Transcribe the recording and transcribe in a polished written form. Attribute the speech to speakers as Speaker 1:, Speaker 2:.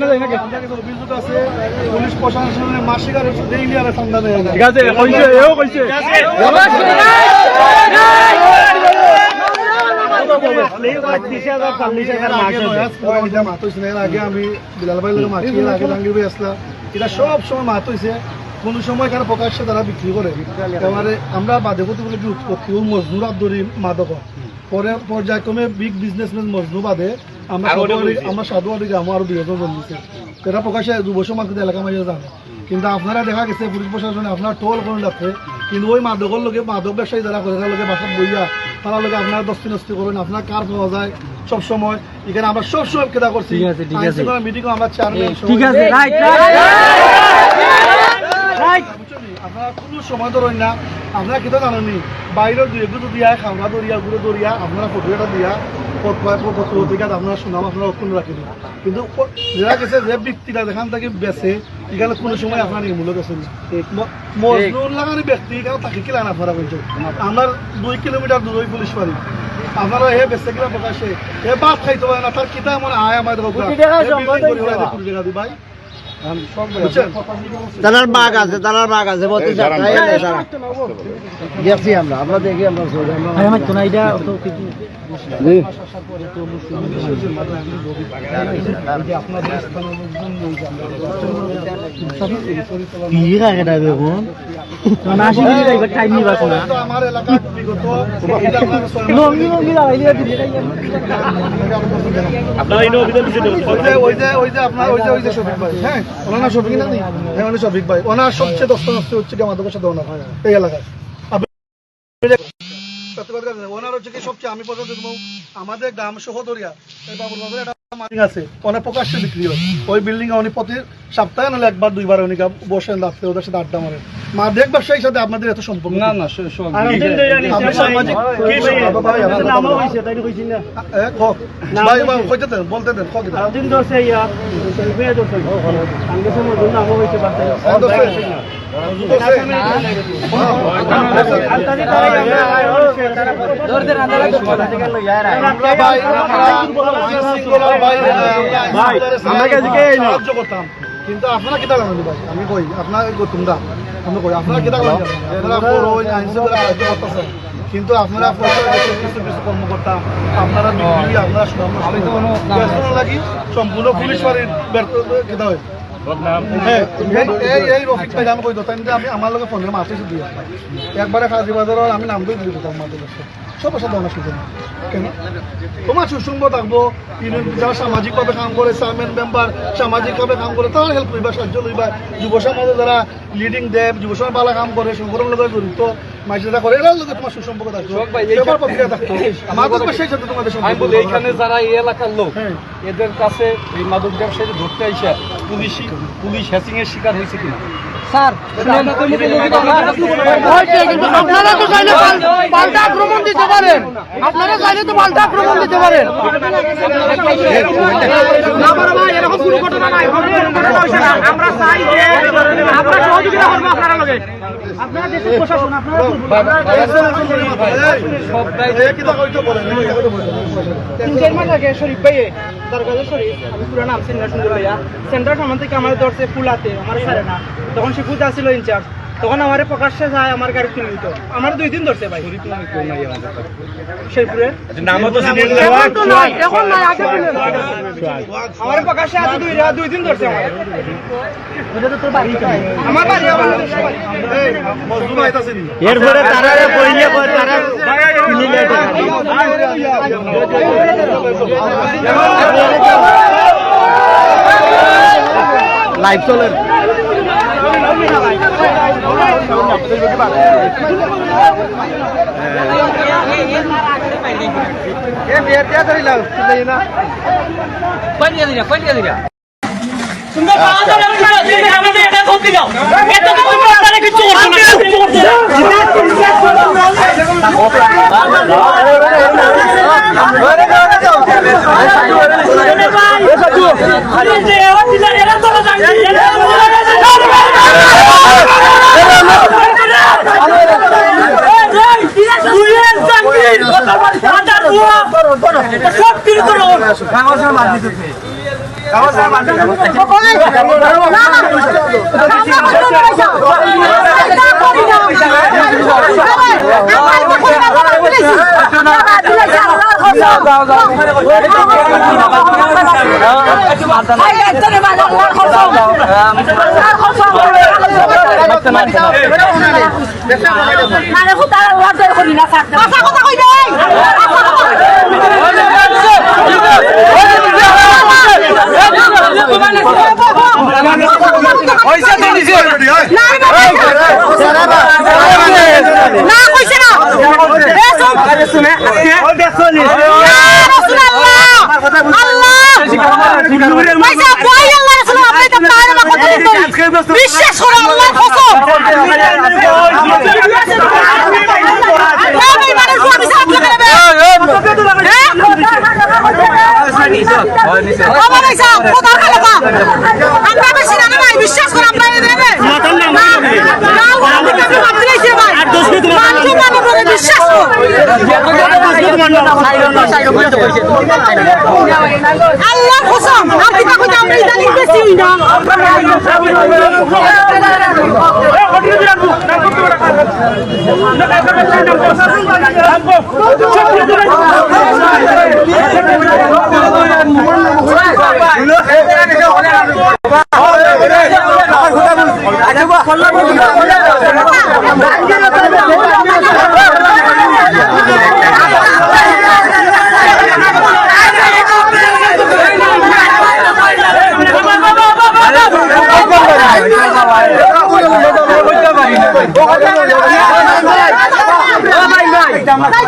Speaker 1: অভিযোগ আছে পুলিশ প্রশাসনের মাসিক আর ডেইলি আর সন্ধান হয়ে যায়।
Speaker 2: ঠিক আছে কইছে এও কইছে
Speaker 1: আগে আমি বিলাল ভাই লোক মাছি আগে জাহাঙ্গীর ভাই আসলাম, এটা সব সময় মাত হয়েছে। কোন সময় কারো প্রকাশ্যে তারা বিক্রি করে। এবারে আমরা বাদেপতি বলে কি উৎপত্তি ও মজনুর আব্দুরি মাদক পরে পর্যায়ক্রমে বিগ বিজনেসম্যান মজনু বাদে আমরা সাধুয়ারি গ্রামও আরো 2 জন জন্মিছে। এটা প্রকাশ্যে 2 বছর মাত্র এলাকা মাঝে জানে, কিন্তু আপনারা দেখা গেছে পুলিশ প্রশাসনে আপনার টোল করে রাখছে, কিন্তু ওই মাদকের লোকে মাদক ব্যবসায়ী যারা করে তার লোকে বাসা বইয়া তারা লোকে আপনারা দস্তি নস্তি করেন, আপনার কার পাওয়া যায় সবসময়। এখানে আমরা সবসময় কেদা করছি মিটিং আমরা চেয়ারম্যান আপনারা কোনো সময় ধরেন না। আপনারা কেটে জানেননি বাইরের দুই এগুলো দিয়া খাওয়া দরিয়া গুঁড়ো দরিয়া আপনারা ফটো এটা দিয়া পত্রিকা আপনারা শুনাম আপনারা অক্ষুণ্ণ রাখেন, কিন্তু যারা গেছে যে ব্যক্তিটা যেখান থেকে বেছে এখানে কোনো সময় আপনার নির্মূল গেছেন মজনুর লাগানি ব্যক্তি এখানে তাকে কি লাগান আপনারা বলছে আমার 2 কিলোমিটার দূর ওই পুলিশ বাড়ি আপনারা হে বেছে কিনা প্রকাশে এ বাদ খাইতে পারে না, তার কিতা মনে আয় আমার ভাই
Speaker 3: তার বাঘ আছে দেখছি আমরা দেখি আমরা
Speaker 1: আমার এলাকা বিগত ওনার শফিক না নেই উনি শফিক ভাই ওনার সবচেয়ে দস্ত নষ্ট হচ্ছে কি আমাদের সাথে ওনার এই এলাকায় ওনার হচ্ছে কি সবচেয়ে আমি পর্যন্ত আমাদের গ্রাম সহদরিয়া এই বাবুর বাজারে একটা মালিক আছে অনেক প্রকাশ্যে বিক্রি হয় ওই বিল্ডিং উনি প্রতি সপ্তাহে নাহলে 1 বার 2 বার উনি বসেন রাত্রে ওদের সাথে আড্ডা মারেন। মাদক ব্যবসায়ীর সাথে আপনাদের এত সম্পর্ক না? না সামাজিক বলতে দেন কিন্তু আপনারা কেটা জানেন ভাই আমি কই আপনার তোমরা আমি কই আপনারা কেটা জানেন কিন্তু আপনারা কিছু কর্মকর্তা আপনারা আপনারা লাগি সম্পূর্ণ পুলিশ বাড়ির কেটা হয় এই রফিক ভাই আমি কই দিতাম যে আমি আমার লগে ফোনের মাছ দিয়ে একবারে কাজী বাজার আমি নাম দিয়ে দিতাম মাদের সবার সাথে অনেক সুযোগ কেন তোমার সুসংগ থাকবো যারা সামাজিকভাবে কাম করে চেয়ারম্যান মেম্বার সামাজিকভাবে কাম করে তারা হেল্প করবা সাহায্য লইবা যুব সমাজে যারা লিডিং দেব যুব সমাজ ভালো কাম করে সংগঠন লোক জড়িত মাঝে করে এরার লোকের তোমার সুসম্পর্ক থাকতো মাদক ব্যবসায়ীর সাথে তোমাদের সম্পর্ক।
Speaker 2: এইখানে যারা এই এলাকার লোক এদের কাছে এই মাদক ব্যবসায়ী ধরতে আইসা পুলিশ হ্যাসিং এর শিকার হয়েছে কিনা
Speaker 3: স্যার আপনারা তো চাইলে পাল্টা আক্রমণ দিতে পারেন, আপনারা চাইলে তো পাল্টা আক্রমণ দিতে পারেন। এরকম কোনো ঘটনা নাই, আমরা চাই যে আমরা সহযোগিতা করবো আপনারা লগে আপনারা দেশের প্রশাসন আপনারা শরীফ ভাই দরগাজা শরীফ আমি পুরো নাম সিনিয়র সুন্দর ভাইয়া সেন্টার সামান থেকে আমার ধরছে ফুলাতে আমার সারে না তখন সে পূজা ছিল ইনচার্জ তখন আমার প্রকাশ্যে যায় আমার গাড়ি তুলে দিত আমার 2 দিন ধরছে ভাই শেরপুরের আমার প্রকাশ্যে আছে 2 দিন ধরছে আমার বাড়ি এরপরে তারা লাইভ চলেন সব
Speaker 4: বিশ্বাস করে আল্লাহর কসম বিশ্বাস করে আপনার বিশ্বাস আল্লাহ কসম আপনি কখন আমি ইদানিং বেশি না
Speaker 5: ভাই